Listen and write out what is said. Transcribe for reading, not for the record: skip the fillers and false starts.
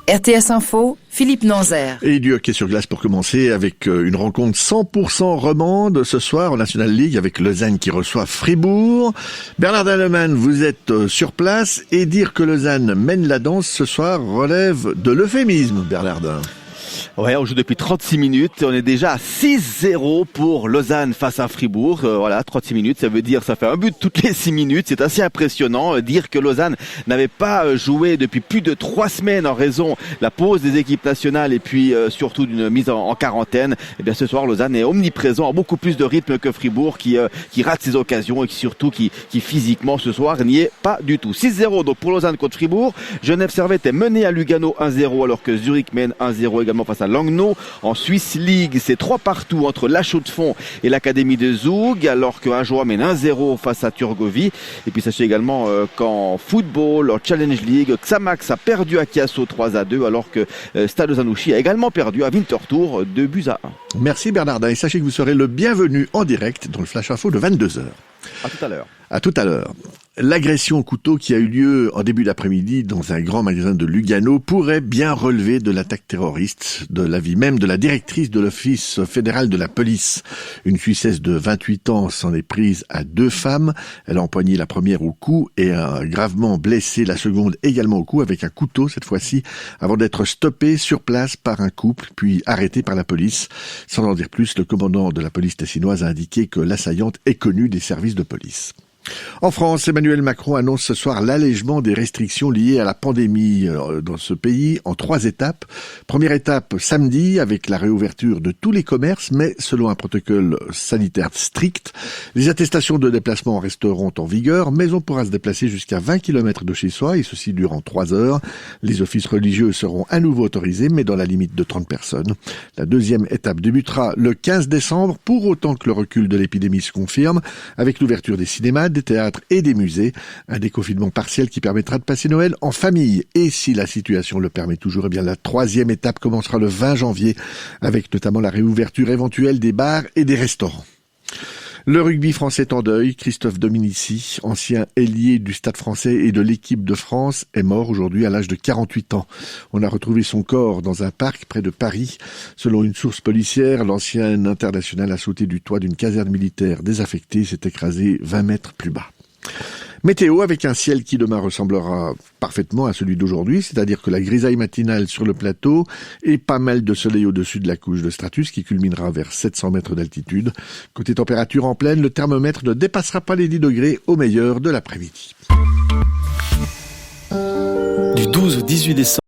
RTS Info, Philippe Nanzer. Et du hockey sur glace pour commencer avec une rencontre 100% romande ce soir en National League avec Lausanne qui reçoit Fribourg. Bernard Dallemann, vous êtes sur place et dire que Lausanne mène la danse ce soir relève de l'euphémisme, Bernard. Ouais, on joue depuis 36 minutes et on est déjà à 6-0 pour Lausanne face à Fribourg. Voilà, 36 minutes, ça veut dire ça fait un but toutes les 6 minutes. C'est assez impressionnant. Dire que Lausanne n'avait pas joué depuis plus de 3 semaines en raison de la pause des équipes nationales et puis surtout d'une mise en quarantaine. Et bien ce soir, Lausanne est omniprésent, a beaucoup plus de rythme que Fribourg qui rate ses occasions et qui physiquement ce soir n'y est pas du tout. 6-0 donc pour Lausanne contre Fribourg. Genève Servette est menée à Lugano 1-0 alors que Zurich mène 1-0 également face à Langnau. En Swiss League, c'est 3-3 entre La Chaux-de-Fonds et l'Académie de Zoug, alors que Ajoie mène 1-0 face à Turgovie. Et puis sachez également qu'en football, en Challenge League, Xamax a perdu à Chiasso 3-2, alors que Stade Zanouchi a également perdu à Winterthur 2-1. Merci Bernardin, et sachez que vous serez le bienvenu en direct dans le Flash Info de 22h. À tout à l'heure. À tout à l'heure. L'agression au couteau qui a eu lieu en début d'après-midi dans un grand magasin de Lugano pourrait bien relever de l'attaque terroriste, de l'avis même de la directrice de l'Office fédéral de la police. Une Suissesse de 28 ans s'en est prise à 2 femmes. Elle a empoigné la première au cou et a gravement blessé la seconde également au cou avec un couteau cette fois-ci, avant d'être stoppée sur place par un couple puis arrêtée par la police. Sans en dire plus, le commandant de la police tessinoise a indiqué que l'assaillante est connue des services de police. En France, Emmanuel Macron annonce ce soir l'allègement des restrictions liées à la pandémie dans ce pays en 3 étapes. Première étape samedi avec la réouverture de tous les commerces, mais selon un protocole sanitaire strict. Les attestations de déplacement resteront en vigueur, mais on pourra se déplacer jusqu'à 20 km de chez soi et ceci durant 3 heures. Les offices religieux seront à nouveau autorisés, mais dans la limite de 30 personnes. La deuxième étape débutera le 15 décembre, pour autant que le recul de l'épidémie se confirme, avec l'ouverture des cinémas, des théâtres et des musées. Un déconfinement partiel qui permettra de passer Noël en famille. Et si la situation le permet toujours, eh bien la 3e étape commencera le 20 janvier, avec notamment la réouverture éventuelle des bars et des restaurants. Le rugby français est en deuil. Christophe Dominici, ancien ailier du Stade français et de l'équipe de France, est mort aujourd'hui à l'âge de 48 ans. On a retrouvé son corps dans un parc près de Paris. Selon une source policière, l'ancien international a sauté du toit d'une caserne militaire désaffectée et s'est écrasé 20 mètres plus bas. Météo avec un ciel qui demain ressemblera parfaitement à celui d'aujourd'hui, c'est-à-dire que la grisaille matinale sur le plateau et pas mal de soleil au-dessus de la couche de stratus qui culminera vers 700 mètres d'altitude. Côté température en pleine, le thermomètre ne dépassera pas les 10 degrés au meilleur de l'après-midi. Du 12 au 18 décembre.